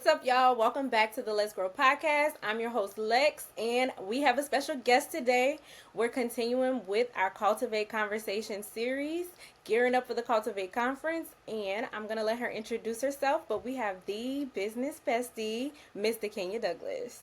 up, y'all? Welcome back to the Let's Grow podcast. I'm your host, Lex, and we have a special guest today. We're continuing with our Cultivate conversation series, gearing up for the Cultivate conference, and I'm going to let her introduce herself, but we have the business bestie, Miss DaKenya Douglas.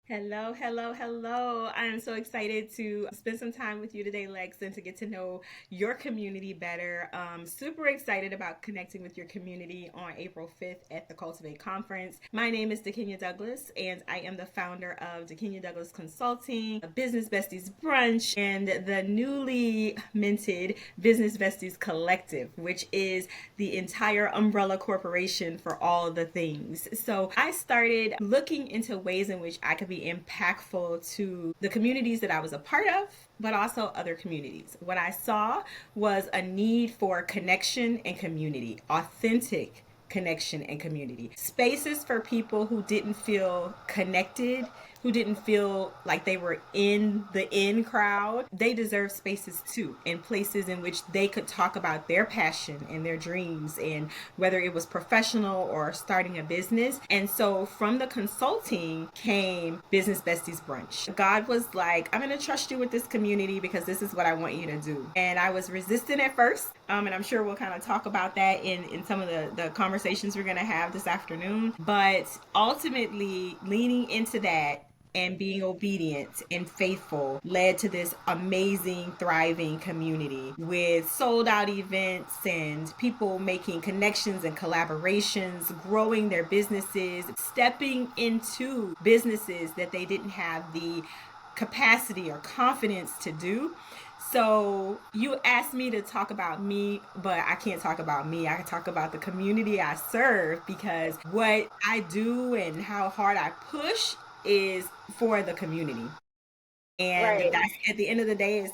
Hello, hello, hello. I am so excited to spend some time with you today, Lex, and to get to know your community better. Super excited about connecting with your community on April 5th at the Cultivate Conference. My name is DaKenya Douglas, and I am the founder of DaKenya Douglas Consulting, Business Besties Brunch, and the newly minted Business Besties Collective, which is the entire umbrella corporation for all the things. So I started looking into ways in which I could be impactful to the communities that I was a part of, but also other communities. What I saw was a need for connection and community, authentic connection and community. Spaces for people who didn't feel connected, who didn't feel like they were in the in crowd. They deserve spaces too, and places in which they could talk about their passion and their dreams, and whether it was professional or starting a business. And so from the consulting came Business Besties Brunch. God was like, I'm going to trust you with this community because this is what I want you to do. And I was resistant at first. And I'm sure we'll kind of talk about that in some of the conversations we're going to have this afternoon. But ultimately, leaning into that and being obedient and faithful led to this amazing, thriving community with sold out events and people making connections and collaborations, growing their businesses, stepping into businesses that they didn't have the capacity or confidence to do. So you asked me to talk about me, but I can't talk about me. I can talk about the community I serve, because what I do and how hard I push is for the community. And Right. that's, at the end of the day,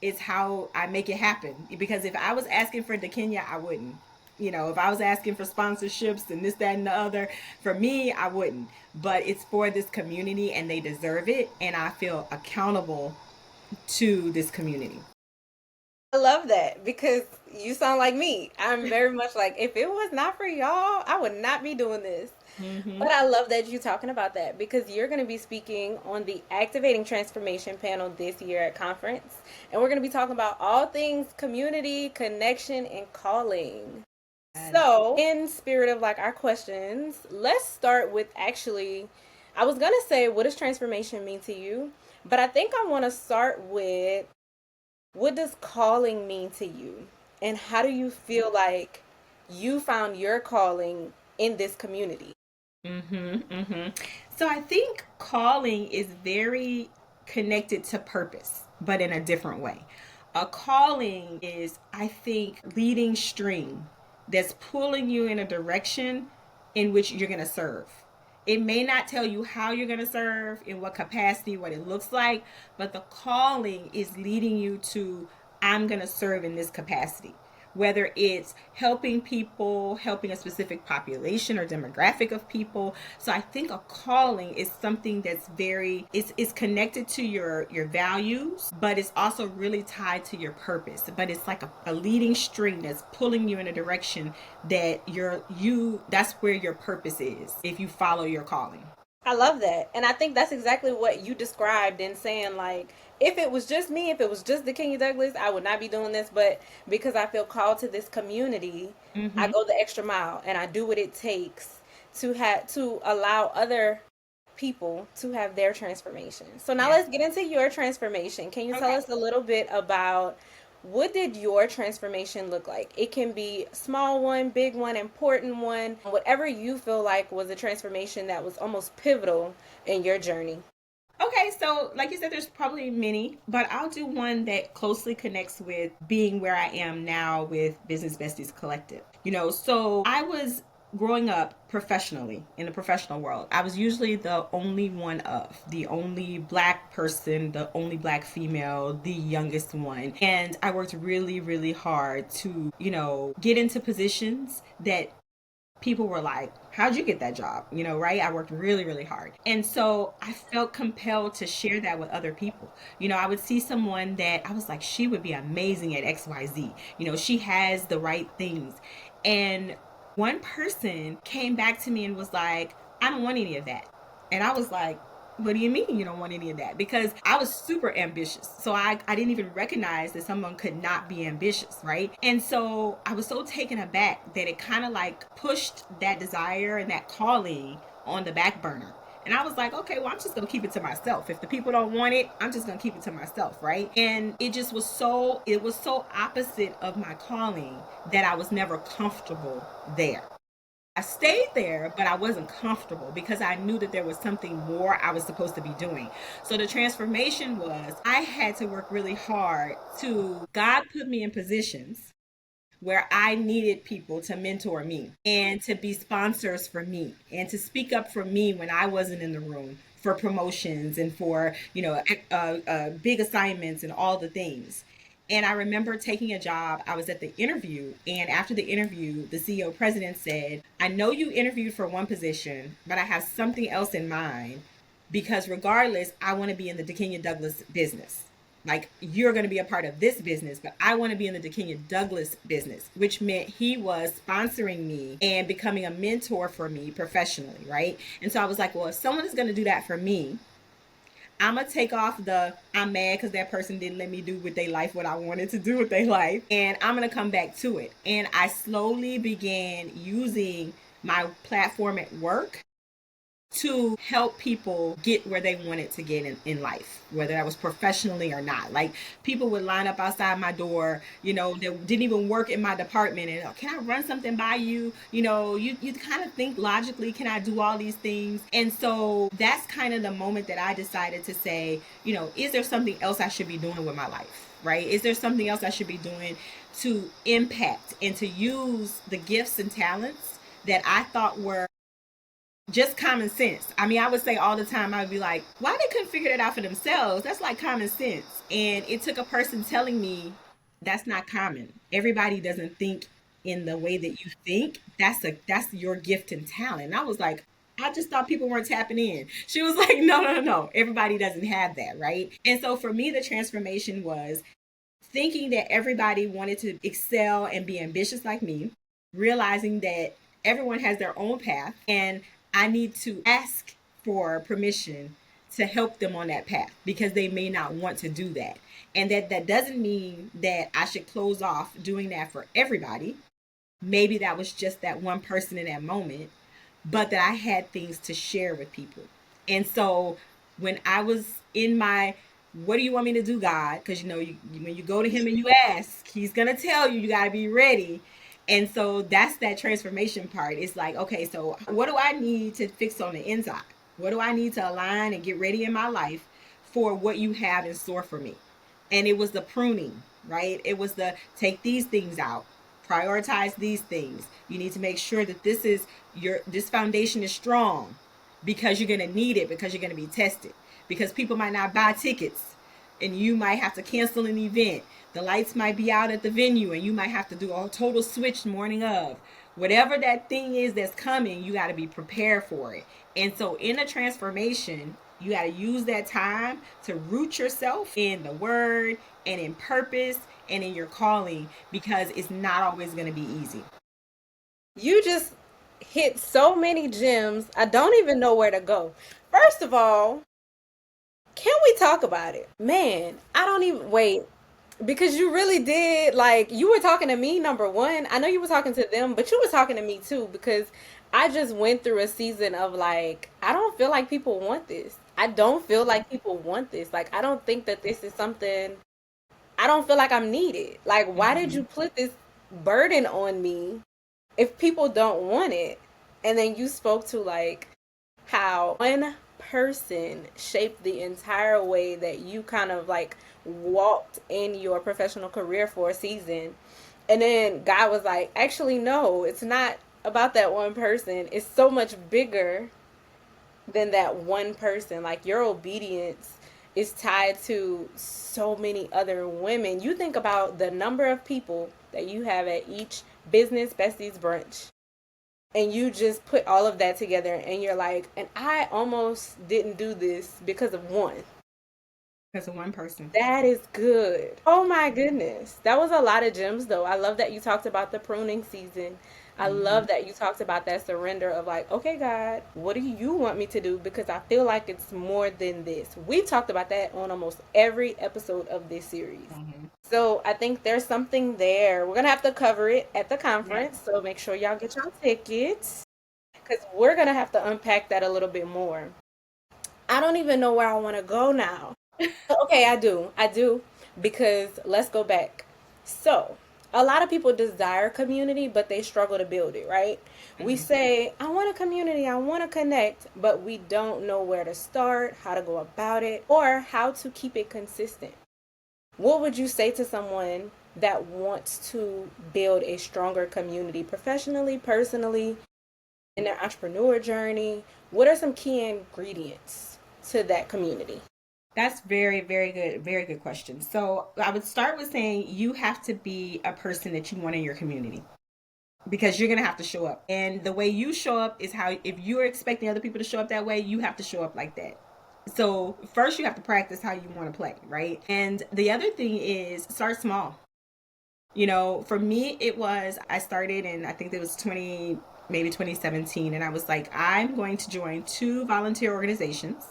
it's how I make it happen. Because if I was asking for DaKenya, I wouldn't. If I was asking for sponsorships and this, that, and the other, for me, I wouldn't. But it's for this community and they deserve it. And I feel accountable to this community. I love that because you sound like me. I'm very much like, if it was not for y'all, I would not be doing this. Mm-hmm. But I love that you're talking about that because you're going to be speaking on the Activating Transformation panel this year at conference. And we're going to be talking about all things community, connection, and calling. So, in spirit of like our questions, let's start with actually, I was going to say, what does transformation mean to you? But I think I want to start with, what does calling mean to you? And how do you feel like you found your calling in this community? Mm-hmm. Mm-hmm. So I think calling is very connected to purpose, but in a different way. A calling is, I think, leading string that's pulling you in a direction in which you're going to serve. It may not tell you how you're going to serve, in what capacity, what it looks like, but the calling is leading you to, I'm going to serve in this capacity. Whether it's helping people, helping a specific population or demographic of people. So I think a calling is something that's it's connected to your values, but it's also really tied to your purpose. But it's like a leading string that's pulling you in a direction that that's where your purpose is if you follow your calling. I love that. And I think that's exactly what you described in saying, like, if it was just me, if it was just DaKenya Douglas, I would not be doing this. But because I feel called to this community, I Mm-hmm. go the extra mile and I do what it takes to allow other people to have their transformation. So now Yeah. let's get into your transformation. Can you tell Okay. us a little bit about what did your transformation look like? It can be small one, big one, important one, whatever you feel like was a transformation that was almost pivotal in your journey. Okay, so like you said, there's probably many, but I'll do one that closely connects with being where I am now with Business Besties Collective. So I was growing up professionally in the professional world. I was usually the only one of, the only black person, the only black female, the youngest one. And I worked really, really hard to, get into positions that people were like, how'd you get that job? Right? I worked really, really hard. And so I felt compelled to share that with other people. I would see someone that I was like, she would be amazing at XYZ. She has the right things. And One person came back to me and was like, I don't want any of that. And I was like, what do you mean you don't want any of that? Because I was super ambitious. So I didn't even recognize that someone could not be ambitious, right? And so I was so taken aback that it kind of like pushed that desire and that calling on the back burner. And I was like, okay, well, I'm just going to keep it to myself. If the people don't want it, I'm just going to keep it to myself, right? And it was so opposite of my calling that I was never comfortable there. I stayed there, but I wasn't comfortable because I knew that there was something more I was supposed to be doing. So the transformation was I had to work really hard to, God put me in positions where I needed people to mentor me and to be sponsors for me and to speak up for me when I wasn't in the room for promotions and for, big assignments and all the things. And I remember taking a job. I was at the interview, and after the interview, the CEO president said, I know you interviewed for one position, but I have something else in mind because regardless, I want to be in the DaKenya Douglas business. Like, you're going to be a part of this business, but I want to be in the DaKenya Douglas business, which meant he was sponsoring me and becoming a mentor for me professionally, right? And so I was like, well, if someone is going to do that for me, I'm gonna take off the I'm mad because that person didn't let me do with their life what I wanted to do with their life, and I'm gonna come back to it. And I slowly began using my platform at work to help people get where they wanted to get in life, whether that was professionally or not. Like, people would line up outside my door, that didn't even work in my department, and, "Oh, can I run something by you?" You kind of think logically, can I do all these things? And so that's kind of the moment that I decided to say, is there something else I should be doing with my life? Right? Is there something else I should be doing to impact and to use the gifts and talents that I thought were just common sense. I mean, I would say all the time, I would be like, why they couldn't figure that out for themselves? That's like common sense. And it took a person telling me that's not common. Everybody doesn't think in the way that you think. That's your gift and talent. And I was like, I just thought people weren't tapping in. She was like, no, no, no, no. Everybody doesn't have that, right? And so for me, the transformation was thinking that everybody wanted to excel and be ambitious like me, realizing that everyone has their own path and I need to ask for permission to help them on that path because they may not want to do that. And that doesn't mean that I should close off doing that for everybody. Maybe that was just that one person in that moment, but that I had things to share with people. And so when I was in my, what do you want me to do, God? Because when you go to Him and you ask, He's gonna tell you. You got to be ready. And so that's that transformation part. It's like, okay, so what do I need to fix on the inside? What do I need to align and get ready in my life for what you have in store for me? And it was the pruning, right? It was the take these things out, prioritize these things. You need to make sure that this foundation is strong because you're going to need it, because you're going to be tested, because people might not buy tickets and you might have to cancel an event. The lights might be out at the venue and you might have to do a total switch the morning of. Whatever that thing is that's coming, you got to be prepared for it. And so in a transformation, you got to use that time to root yourself in the word and in purpose and in your calling because it's not always going to be easy. You just hit so many gems. I don't even know where to go. First of all, can we talk about it? Man, I don't even wait because you really did like you were talking to me number one. I know you were talking to them, but you were talking to me too because I just went through a season of like I don't feel like people want this. I don't feel like people want this. Like I don't think that this is something I don't feel like I'm needed. Like why did Mm-hmm. you put this burden on me if people don't want it? And then you spoke to like how one person shaped the entire way that you kind of like walked in your professional career for a season. And then God was like, actually, no, it's not about that one person. It's so much bigger than that one person. Like your obedience is tied to so many other women. You think about the number of people that you have at each Business Besties Brunch and you just put all of that together and you're like, and I almost didn't do this because of one. Because of one person. That is good. Oh my goodness. That was a lot of gems though. I love that you talked about the pruning season I love that you talked about that surrender of like, okay, God, what do you want me to do? Because I feel like it's more than this. We talked about that on almost every episode of this series. Mm-hmm. So I think there's something there. We're going to have to cover it at the Yes. conference. So make sure y'all get your tickets because we're going to have to unpack that a little bit more. I don't even know where I want to go now. Okay, I do. I do. Because let's go back. So, a lot of people desire community, but they struggle to build it, right? We Mm-hmm. say, I want a community, I want to connect, but we don't know where to start, how to go about it, or how to keep it consistent. What would you say to someone that wants to build a stronger community professionally, personally, in their entrepreneur journey? What are some key ingredients to that community? That's very, very good. Very good question. So I would start with saying you have to be a person that you want in your community because you're going to have to show up. And the way you show up is how, if you're expecting other people to show up that way, you have to show up like that. So first you have to practice how you want to play, right? And the other thing is start small. You know, for me, it was, I started in, I think it was maybe 2017. And I was like, I'm going to join 2 volunteer organizations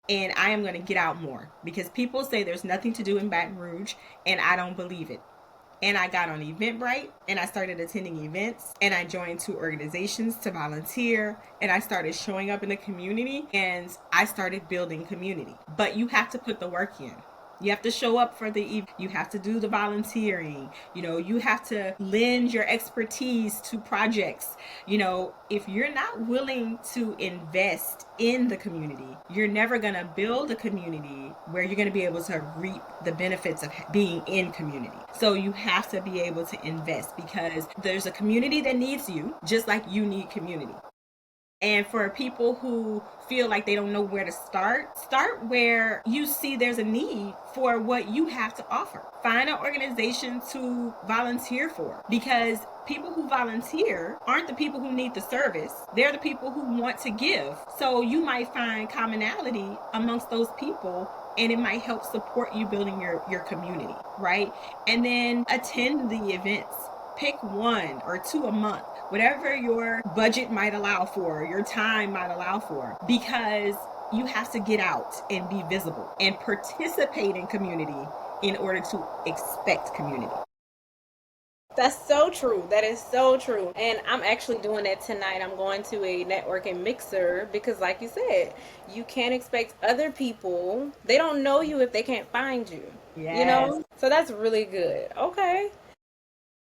and I am going to get out more because people say there's nothing to do in Baton Rouge and I don't believe it. And I got on Eventbrite and I started attending events and I joined 2 organizations to volunteer and I started showing up in the community and I started building community. But you have to put the work in. You have to show up for the event. You have to do the volunteering. You know, you have to lend your expertise to projects. You know, if you're not willing to invest in the community, you're never going to build a community where you're going to be able to reap the benefits of being in community. So you have to be able to invest because there's a community that needs you just like you need community. And for people who feel like they don't know where to start where you see there's a need for what you have to offer. Find an organization to volunteer for because people who volunteer aren't the people who need the service. They're the people who want to give. So you might find commonality amongst those people and it might help support you building your community, right? And then attend the events. Pick 1 or 2 a month, whatever your budget might allow for, your time might allow for, because you have to get out and be visible and participate in community in order to expect community. That's so true. That is so true. And I'm actually doing that tonight. I'm going to a networking mixer because, like you said, you can't expect other people. They don't know you if they can't find you. You Yes. know? So that's really good. Okay.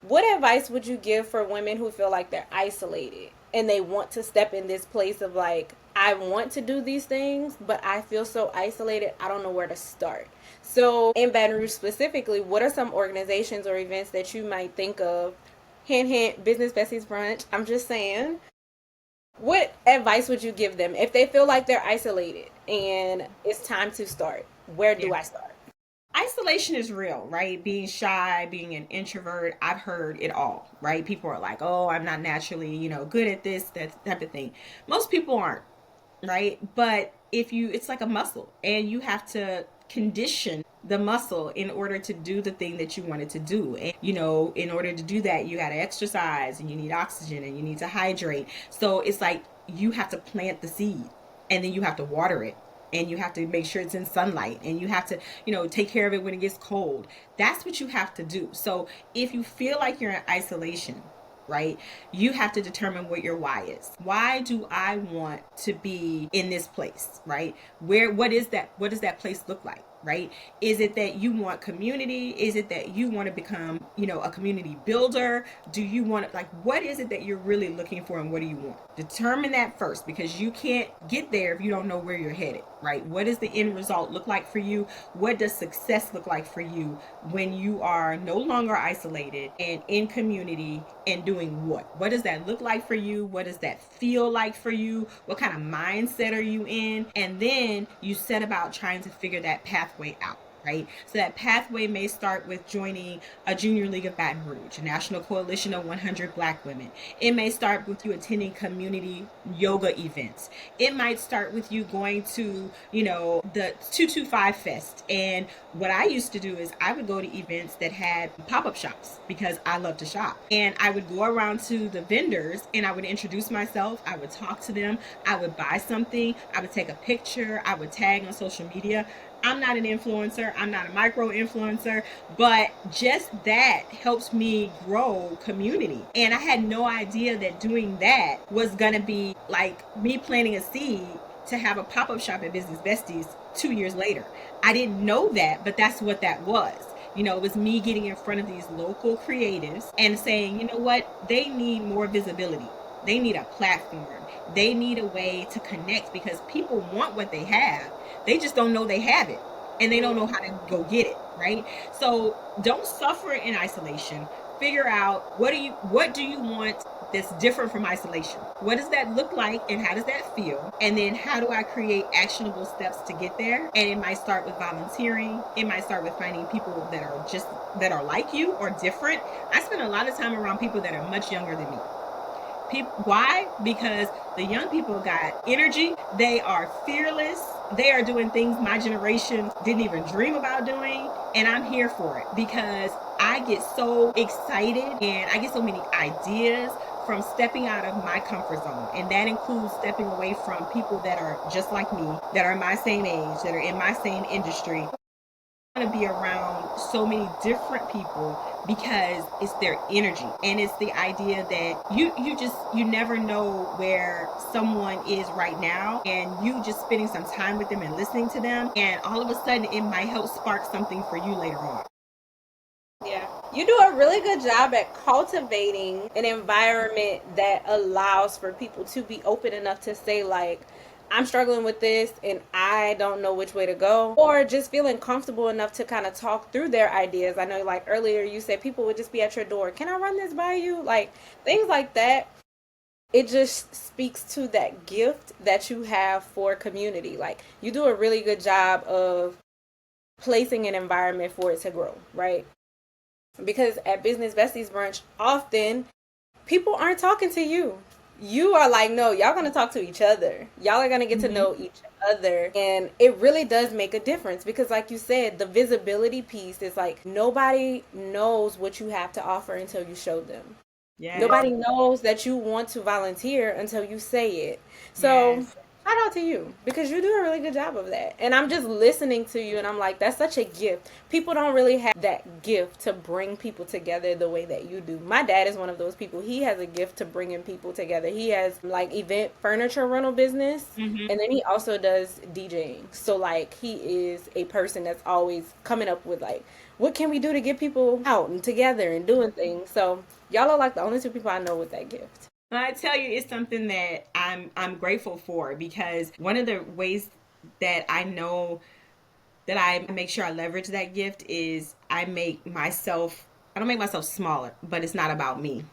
What advice would you give for women who feel like they're isolated and they want to step in this place of like, I want to do these things, but I feel so isolated, I don't know where to start? So, in Baton Rouge specifically, what are some organizations or events that you might think of? Hint, hint, Business Besties Brunch. I'm just saying. What advice would you give them if they feel like they're isolated and it's time to start? Where Yeah. do I start? Isolation is real, right? Being shy, being an introvert, I've heard it all, right? People are like, oh, I'm not naturally, good at this, that type of thing. Most people aren't, right? But it's like a muscle and you have to condition the muscle in order to do the thing that you wanted to do. And, in order to do that, you got to exercise and you need oxygen and you need to hydrate. So it's like you have to plant the seed and then you have to water it and you have to make sure it's in sunlight and you have to take care of it when it gets cold. That's what you have to do. So if you feel like you're in isolation, right, you have to determine what your why is. Why do I want to be in this place, right? What does that place look like, right? Is it that you want community? Is it that you want to become a community builder? Do you want what is it that you're really looking for and what do you want? Determine that first because you can't get there if you don't know where you're headed, right? What does the end result look like for you? What does success look like for you when you are no longer isolated and in community and doing what? What does that look like for you? What does that feel like for you? What kind of mindset are you in? And then you set about trying to figure that pathway out. right? So that pathway may start with joining a Junior League of Baton Rouge, a National Coalition of 100 Black Women. It may start with you attending community yoga events. It might start with you going to, the 225 Fest. And what I used to do is I would go to events that had pop-up shops because I love to shop. And I would go around to the vendors and I would introduce myself. I would talk to them. I would buy something. I would take a picture. I would tag on social media. I'm not an influencer. I'm not a micro influencer, but just that helps me grow community. And I had no idea that doing that was going to be like me planting a seed to have a pop-up shop at Business Besties 2 years later. I didn't know that, but that's what that was. It was me getting in front of these local creatives and saying, you know what, they need more visibility. They need a platform. They need a way to connect because people want what they have. They just don't know they have it and they don't know how to go get it, right? So don't suffer in isolation. Figure out what do you want that's different from isolation? What does that look like and how does that feel? And then how do I create actionable steps to get there? And it might start with volunteering. It might start with finding people that are like you or different. I spend a lot of time around people that are much younger than me. Why? Because the young people got energy. They are fearless. They are doing things my generation didn't even dream about doing. And I'm here for it because I get so excited and I get so many ideas from stepping out of my comfort zone. And that includes stepping away from people that are just like me, that are my same age, that are in my same industry. To be around so many different people because it's their energy and it's the idea that you never know where someone is right now, and you just spending some time with them and listening to them, and all of a sudden it might help spark something for you later on. Yeah. You do a really good job at cultivating an environment that allows for people to be open enough to say, like, I'm struggling with this and I don't know which way to go, or just feeling comfortable enough to kind of talk through their ideas. I know, like earlier, you said people would just be at your door. Can I run this by you? Like things like that. It just speaks to that gift that you have for community. Like you do a really good job of placing an environment for it to grow, right? Because at Business Besties Brunch, often people aren't talking to you. You are like, no, y'all gonna talk to each other. Y'all are gonna get to know each other. And it really does make a difference because, like you said, the visibility piece is like nobody knows what you have to offer until you show them. Yes. Nobody knows that you want to volunteer until you say it. So Yes. shout out to you because you do a really good job of that. And I'm just listening to you and I'm like, that's such a gift. People don't really have that gift to bring people together the way that you do. My dad is one of those people. He has a gift to bringing people together. He has like event furniture rental business, and then he also does DJing. So like he is a person that's always coming up with like, what can we do to get people out and together and doing things. So y'all are like the only two people I know with that gift. I tell you, it's something that I'm grateful for because one of the ways that I know that I make sure I leverage that gift is I don't make myself smaller, but it's not about me,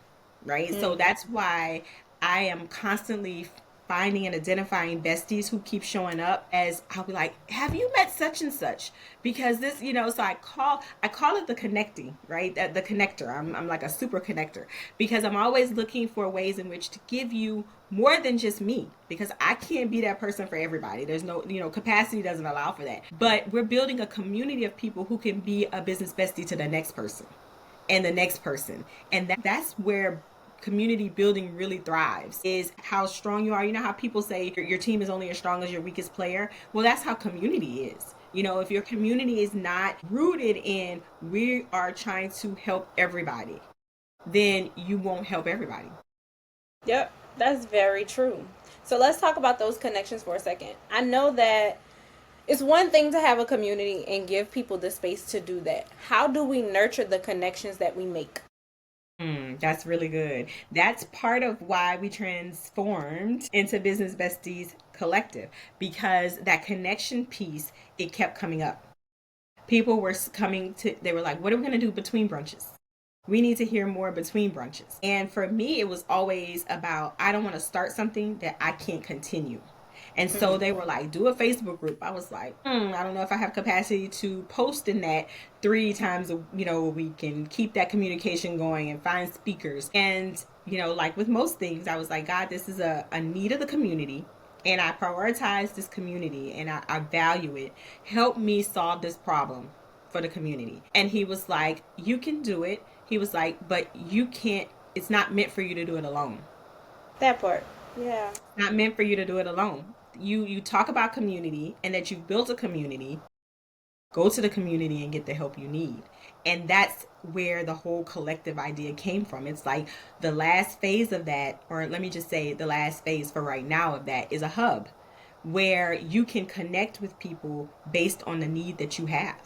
right? So that's why I am constantly finding and identifying besties who keep showing up. As I'll be like, have you met such and such? Because this, so I call it the connecting, right? The connector. I'm like a super connector because I'm always looking for ways in which to give you more than just me, because I can't be that person for everybody. There's no, capacity doesn't allow for that. But we're building a community of people who can be a business bestie to the next person and the next person. And that's where community building really thrives, is how strong you are. You know how people say your team is only as strong as your weakest player? Well, that's how community is. If your community is not rooted in we are trying to help everybody, then you won't help everybody. Yep, that's very true. So let's talk about those connections for a second. I know that it's one thing to have a community and give people the space to do that. How do we nurture the connections that we make? That's really good. That's part of why we transformed into Business Besties Collective, because that connection piece, it kept coming up. People were they were like, what are we going to do between brunches? We need to hear more between brunches. And for me, it was always about, I don't want to start something that I can't continue. And so they were like, do a Facebook group. I was like, I don't know if I have capacity to post in that 3 times a week and keep that communication going and find speakers. And, like with most things, I was like, God, this is a need of the community. And I prioritize this community and I value it. Help me solve this problem for the community. And he was like, you can do it. He was like, but you can't, it's not meant for you to do it alone. That part. Yeah. Not meant for you to do it alone. You talk about community and that you've built a community. Go to the community and get the help you need. And that's where the whole collective idea came from. It's like the last phase of that, or let me just say the last phase for right now of that, is a hub where you can connect with people based on the need that you have.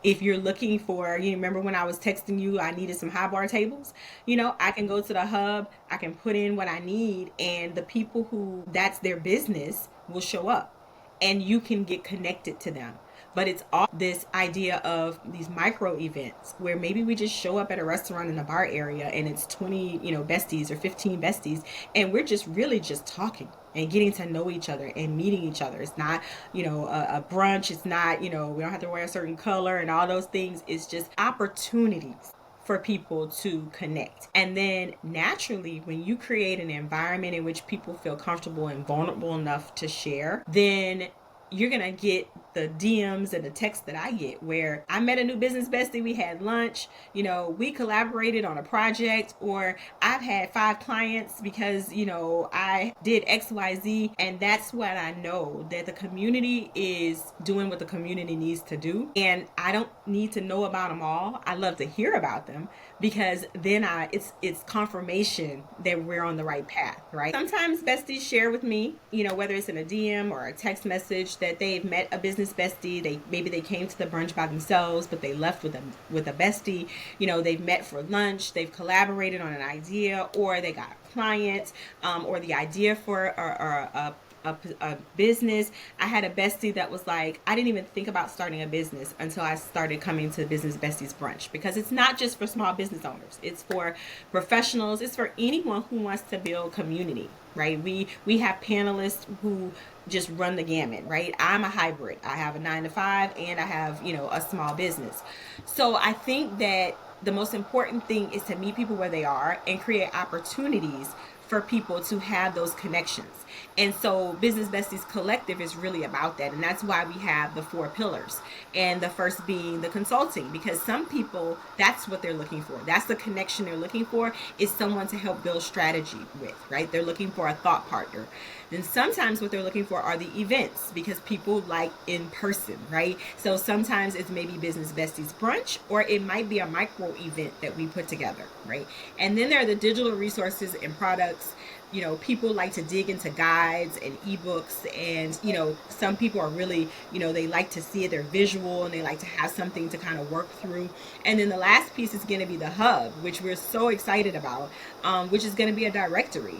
If you're looking for, you remember when I was texting you, I needed some high bar tables, I can go to the hub, I can put in what I need, and the people who that's their business will show up and you can get connected to them. But it's all this idea of these micro events where maybe we just show up at a restaurant in a bar area and it's 20, besties or 15 besties. And we're just really just talking and getting to know each other and meeting each other. It's not, a brunch. It's not, we don't have to wear a certain color and all those things. It's just opportunities for people to connect. And then naturally, when you create an environment in which people feel comfortable and vulnerable enough to share, then you're going to get the DMs and the texts that I get where I met a new business bestie, we had lunch, we collaborated on a project, or I've had 5 clients because, I did XYZ. And that's what I know, that the community is doing what the community needs to do. And I don't need to know about them all. I love to hear about them because then it's confirmation that we're on the right path, right? Sometimes besties share with me, whether it's in a DM or a text message, that they've met a business bestie. Maybe they came to the brunch by themselves, but they left with a bestie. They've met for lunch, they've collaborated on an idea, or they got clients, or the idea for a business. I had a bestie that was like, I didn't even think about starting a business until I started coming to Business Besties Brunch, because it's not just for small business owners. It's for professionals. It's for anyone who wants to build community, right? We have panelists who just run the gamut, right? I'm a hybrid. I have a 9 to 5 and I have, a small business. So I think that the most important thing is to meet people where they are and create opportunities for people to have those connections. And so Business Besties Collective is really about that. And that's why we have the 4 pillars. And the first being the consulting, because some people, that's what they're looking for. That's the connection they're looking for, is someone to help build strategy with, right? They're looking for a thought partner. Then sometimes what they're looking for are the events, because people like in person, right? So sometimes it's maybe Business Besties Brunch, or it might be a micro event that we put together, right? And then there are the digital resources and products. People like to dig into guides and ebooks, and some people are really, they like to see it, they're visual, and they like to have something to kind of work through. And then the last piece is going to be the hub, which we're so excited about, which is going to be a directory.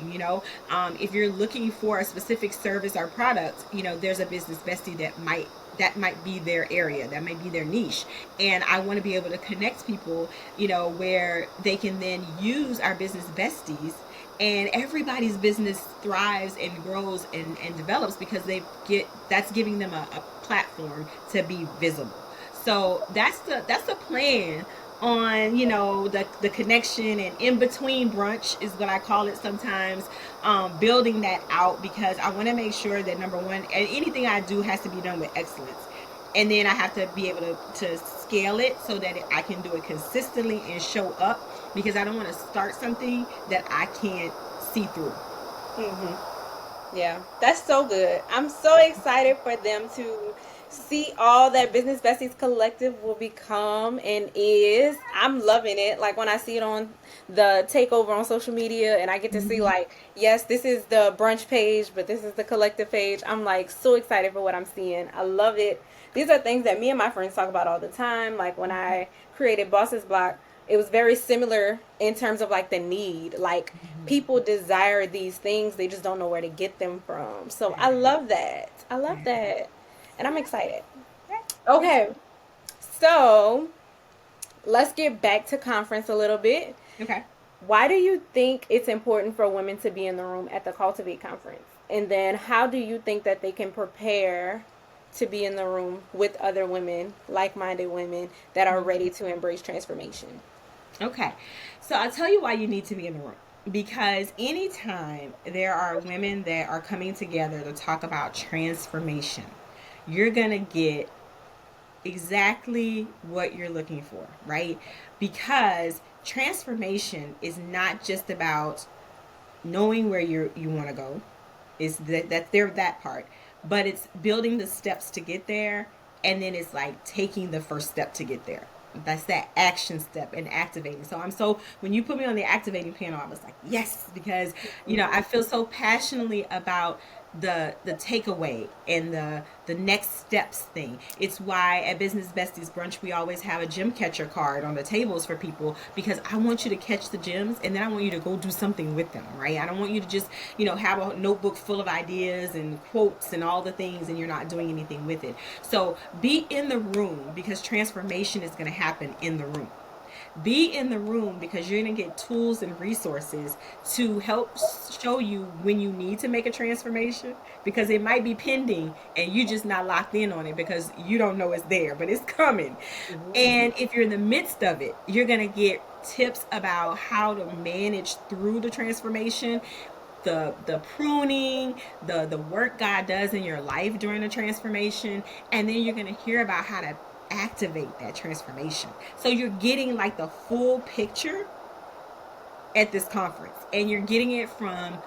If you're looking for a specific service or product, there's a business bestie that might be their area, that might be their niche. And I want to be able to connect people, where they can then use our business besties, and everybody's business thrives and grows and develops because that's giving them a platform to be visible. So that's the plan on the connection, and in between brunch is what I call it sometimes, building that out, because I want to make sure that, number one, anything I do has to be done with excellence. And then I have to be able to scale it so that I can do it consistently and show up, because I don't want to start something that I can't see through. Yeah, that's so good. I'm so excited for them to see all that Business Besties Collective will become and is. I'm loving it. Like when I see it on the takeover on social media, and I get to see, like, yes, this is the brunch page, but this is the collective page. I'm like so excited for what I'm seeing. I love it. These are things that me and my friends talk about all the time. Like when I created Bosses Block, it was very similar in terms of like the need. Like people desire these things, they just don't know where to get them from. So I love that. I love that. And I'm excited. Okay. So let's get back to conference a little bit. Okay. Why do you think it's important for women to be in the room at the Cultivate conference? And then how do you think that they can prepare to be in the room with other women, like-minded women that are ready to embrace transformation? Okay. So I'll tell you why you need to be in the room. Because anytime there are women that are coming together to talk about transformation, you're going to get exactly what you're looking for, right? Because transformation is not just about knowing where you want to go, is that there that part, but it's building the steps to get there, and then it's like taking the first step to get there. That's that action step and activating. So I'm so when you put me on the activating panel, I was like, yes, because I feel so passionately about the takeaway and the next steps thing. It's why at Business Besties Brunch we always have a gem catcher card on the tables for people, because I want you to catch the gems and then I want you to go do something with them, right? I don't want you to just, have a notebook full of ideas and quotes and all the things and you're not doing anything with it. So be in the room, because transformation is going to happen in the room. Be in the room because you're going to get tools and resources to help show you when you need to make a transformation, because it might be pending and you just not locked in on it because you don't know it's there, but it's coming. And if you're in the midst of it, you're going to get tips about how to manage through the transformation, the pruning, the work God does in your life during the transformation, and then you're going to hear about how to activate that transformation. So you're getting like the full picture at this conference, and you're getting it from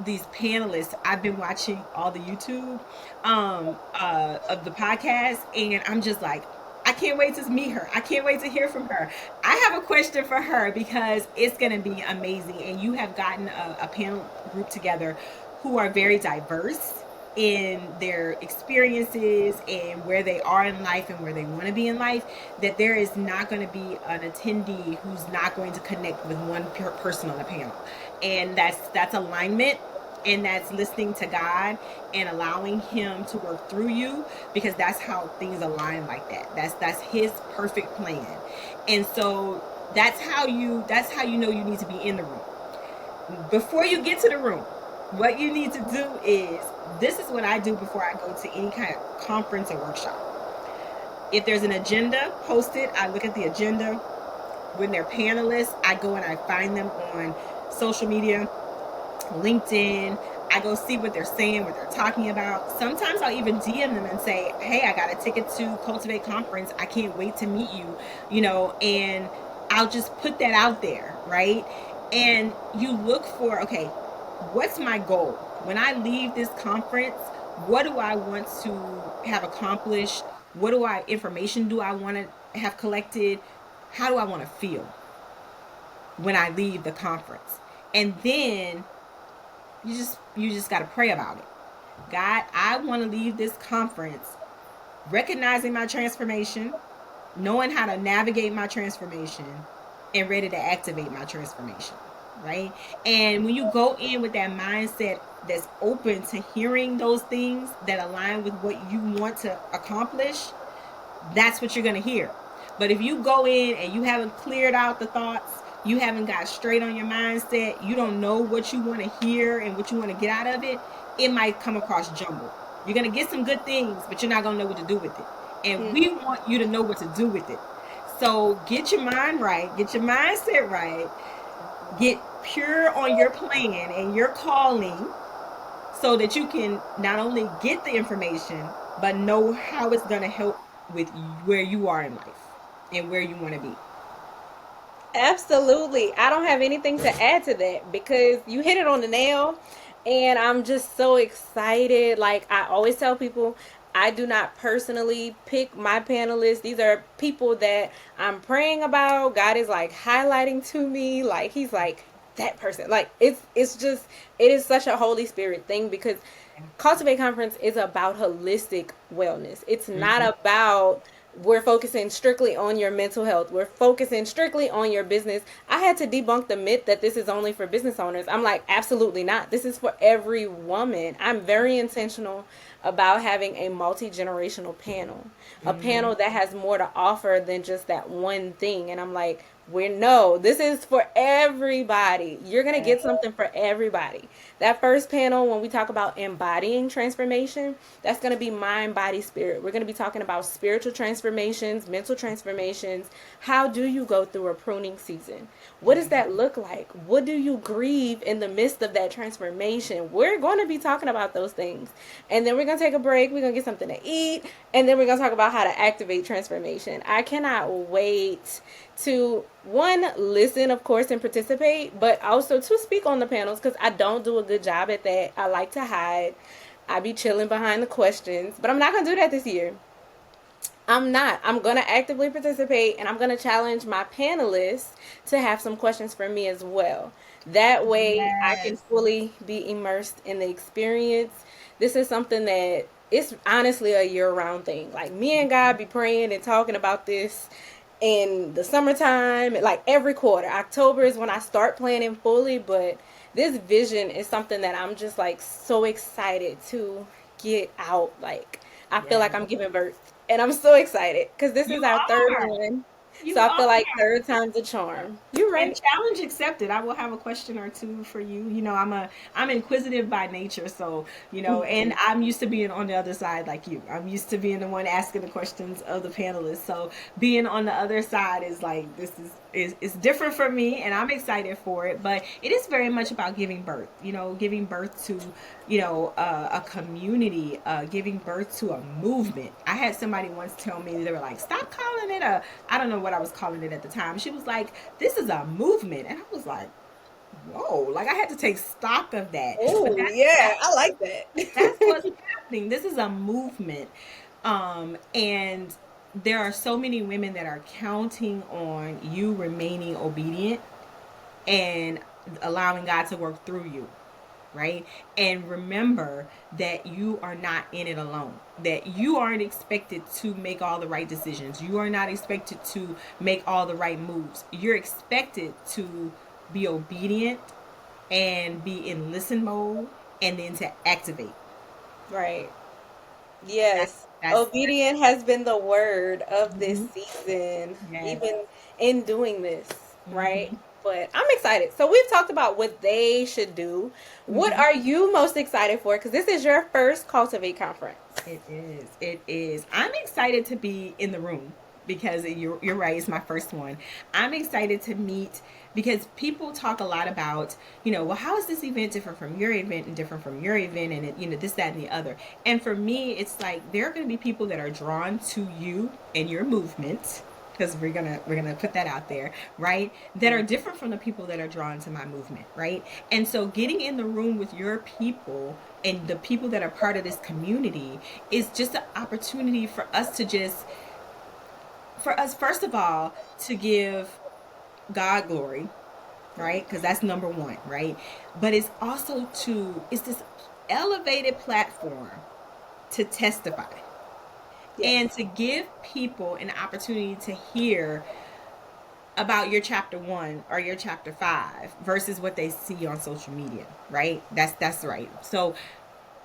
these panelists. I've been watching all the YouTube of the podcast, and I'm just like, I can't wait to meet her. I can't wait to hear from her. I have a question for her because it's going to be amazing. And you have gotten a panel group together who are very diverse in their experiences and where they are in life and where they want to be in life, that there is not going to be an attendee who's not going to connect with one person on the panel. And that's alignment, and that's listening to God and allowing him to work through you, because that's how things align like that. That's his perfect plan. And so that's how you know you need to be in the room. Before you get to the room, what you need to do is, this is what I do before I go to any kind of conference or workshop. If there's an agenda posted, I look at the agenda. When they're panelists, I go and I find them on social media, LinkedIn. I go see what they're saying, what they're talking about. Sometimes I'll even DM them and say, hey, I got a ticket to Cultivate conference. I can't wait to meet you, and I'll just put that out there, right? And you look for, okay, what's my goal? When I leave this conference, what do I want to have accomplished? Information do I want to have collected? How do I want to feel when I leave the conference? And then you just got to pray about it. God, I want to leave this conference recognizing my transformation, knowing how to navigate my transformation, and ready to activate my transformation, right? And when you go in with that mindset that's open to hearing those things that align with what you want to accomplish, that's what you're going to hear. But if you go in and you haven't cleared out the thoughts, you haven't got straight on your mindset, you don't know what you want to hear and what you want to get out of it, it might come across jumbled. You're going to get some good things, but you're not going to know what to do with it. And we want you to know what to do with it. So get your mind right, get your mindset right, get pure on your plan and your calling, so that you can not only get the information, but know how it's going to help with where you are in life and where you want to be. Absolutely. I don't have anything to add to that because you hit it on the nail. And I'm just so excited. Like I always tell people, I do not personally pick my panelists. These are people that I'm praying about. God is like highlighting to me. Like he's like that person. Like it's just it is such a Holy Spirit thing because Cultivate Conference is about holistic wellness. It's not about we're focusing strictly on your mental health. We're focusing strictly on your business. I had to debunk the myth that this is only for business owners. I'm like, absolutely not. This is for every woman. I'm very intentional about having a multi-generational panel a panel that has more to offer than just that one thing. And I'm like, no, this is for everybody. You're going to get something for everybody. That first panel, when we talk about embodying transformation, that's going to be mind, body, spirit. We're going to be talking about spiritual transformations, mental transformations. How do you go through a pruning season? What does that look like? What do you grieve in the midst of that transformation? We're going to be talking about those things. And then we're going to take a break. We're going to get something to eat. And then we're going to talk about how to activate transformation. I cannot wait to, one, listen, of course, and participate, but also to speak on the panels, because I don't do a good job at that. I like to hide. I be chilling behind the questions, but I'm not going to do that this year. I'm not. I'm going to actively participate, and I'm going to challenge my panelists to have some questions for me as well. That way I can Yes. fully be immersed in the experience. This is something that it's honestly a year-round thing. Like, me and God be praying and talking about this in the summertime, like every quarter. October is when I start planning fully, but this vision is something that I'm just like so excited to get out. Like, I feel Yes. like I'm giving birth, and I'm so excited because this is You our third are. one. You So I are. feel like third time's a charm. You're And right. challenge accepted. I will have a question or two for you. I'm inquisitive by nature, so and I'm used to being on the other side like you. I'm used to being the one asking the questions of the panelists. So being on the other side is like is different for me, and I'm excited for it. But it is very much about giving birth. Giving birth to a community, giving birth to a movement. I had somebody once tell me, they were like, "Stop calling it a." I don't know what I was calling it at the time. She was like, "This is a movement," and I was like, "Whoa!" Like, I had to take stock of that. But Oh, yeah, I like that's what's that. happening. This is a movement, and there are so many women that are counting on you remaining obedient and allowing God to work through you, right? And remember that you are not in it alone. That you aren't expected to make all the right decisions. You are not expected to make all the right moves. You're expected to be obedient and be in listen mode and then to activate. Right. That's Yes. that's Obedient has been the word of this mhm. season, Yes. even in doing this, right? Hmm. But I'm excited. So we've talked about what they should do. What Hmm. are you most excited for? Because this is your first Cultivate conference. It is. It is. I'm excited to be in the room because you're right. It's my first one. I'm excited to meet because people talk a lot about, well, how is this event different from your event and different from your event, and this, that, and the other. And for me, it's like there are going to be people that are drawn to you and your movement, because we're gonna put that out there, right? That are different from the people that are drawn to my movement, right? And so getting in the room with your people and the people that are part of this community is just an opportunity for us to just, for us, first of all, to give God glory, right? Because that's number one, right? But it's this elevated platform to testify and Yes. to give people an opportunity to hear about your chapter 1 or your chapter 5 versus what they see on social media, right? That's right. So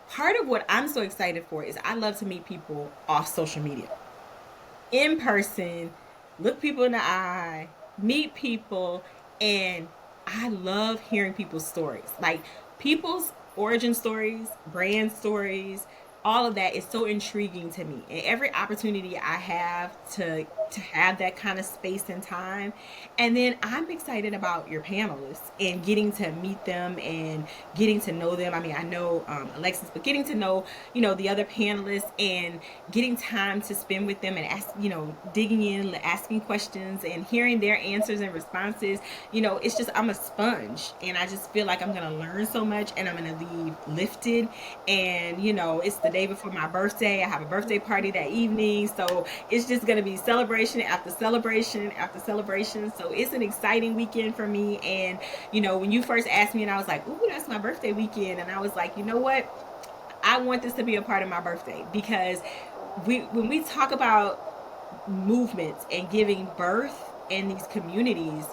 part of what I'm so excited for is I love to meet people off social media. In person, look people in the eye, meet people, and I love hearing people's stories. Like, people's origin stories, brand stories, all of that is so intriguing to me. And every opportunity I have to have that kind of space and time. And then I'm excited about your panelists and getting to meet them and getting to know them. I mean, I know Alexis, but getting to know, the other panelists and getting time to spend with them and ask, digging in, asking questions and hearing their answers and responses. It's just, I'm a sponge and I just feel like I'm going to learn so much and I'm going to leave lifted. And, it's the day before my birthday. I have a birthday party that evening. So it's just going to be celebration after celebration after celebration. So it's an exciting weekend for me. And, when you first asked me and I was like, ooh, that's my birthday weekend. And I was like, you know what? I want this to be a part of my birthday because when we talk about movements and giving birth in these communities,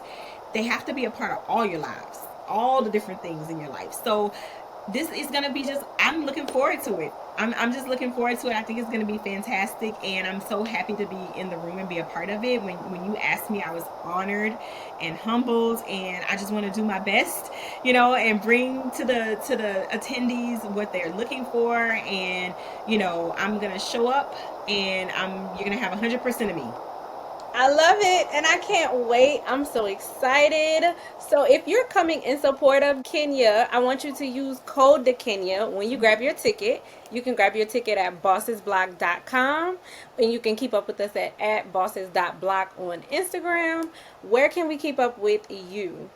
they have to be a part of all your lives, all the different things in your life. So this is going to be just, I'm looking forward to it. I'm just looking forward to it. I think it's going to be fantastic, and I'm so happy to be in the room and be a part of it. When you asked me, I was honored and humbled, and I just want to do my best, and bring to the attendees what they're looking for, and I'm gonna show up, and you're gonna have 100% of me. I love it and I can't wait. I'm so excited. So, if you're coming in support of DaKenya, I want you to use code DaKenya when you grab your ticket. You can grab your ticket at bossesblog.com and you can keep up with us at bosses.blog on Instagram. Where can we keep up with you?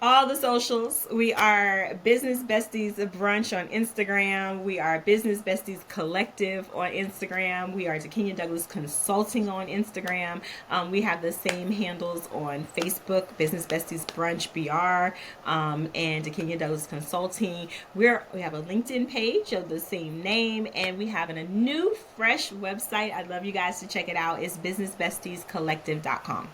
All the socials. We are Business Besties Brunch on Instagram. We are Business Besties Collective on Instagram. We are DaKenya Douglas Consulting on Instagram. We have the same handles on Facebook, Business Besties Brunch BR, and DaKenya Douglas Consulting. We have a LinkedIn page of the same name, and we have a new, fresh website. I'd love you guys to check it out. It's businessbestiescollective.com.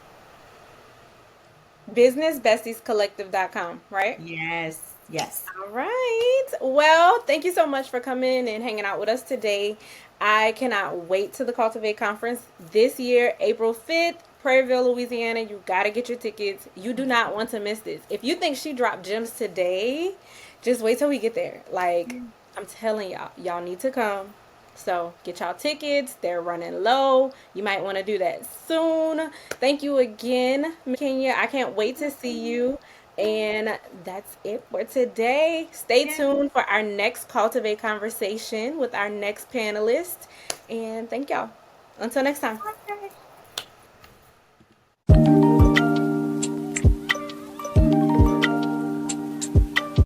Businessbestiescollective.com, right? Yes, yes. All right. Well, thank you so much for coming and hanging out with us today. I cannot wait to the Cultivate conference this year, April 5th, Prairieville, Louisiana. You got to get your tickets. You do not want to miss this. If you think she dropped gems today, just wait till we get there. Like, I'm telling y'all, y'all need to come. So get y'all tickets. They're running low. You might want to do that soon. Thank you again, Kenya. I can't wait to see you. And that's it for today. Stay Yeah. tuned for our next Cultivate conversation with our next panelist. And thank y'all. Until next time.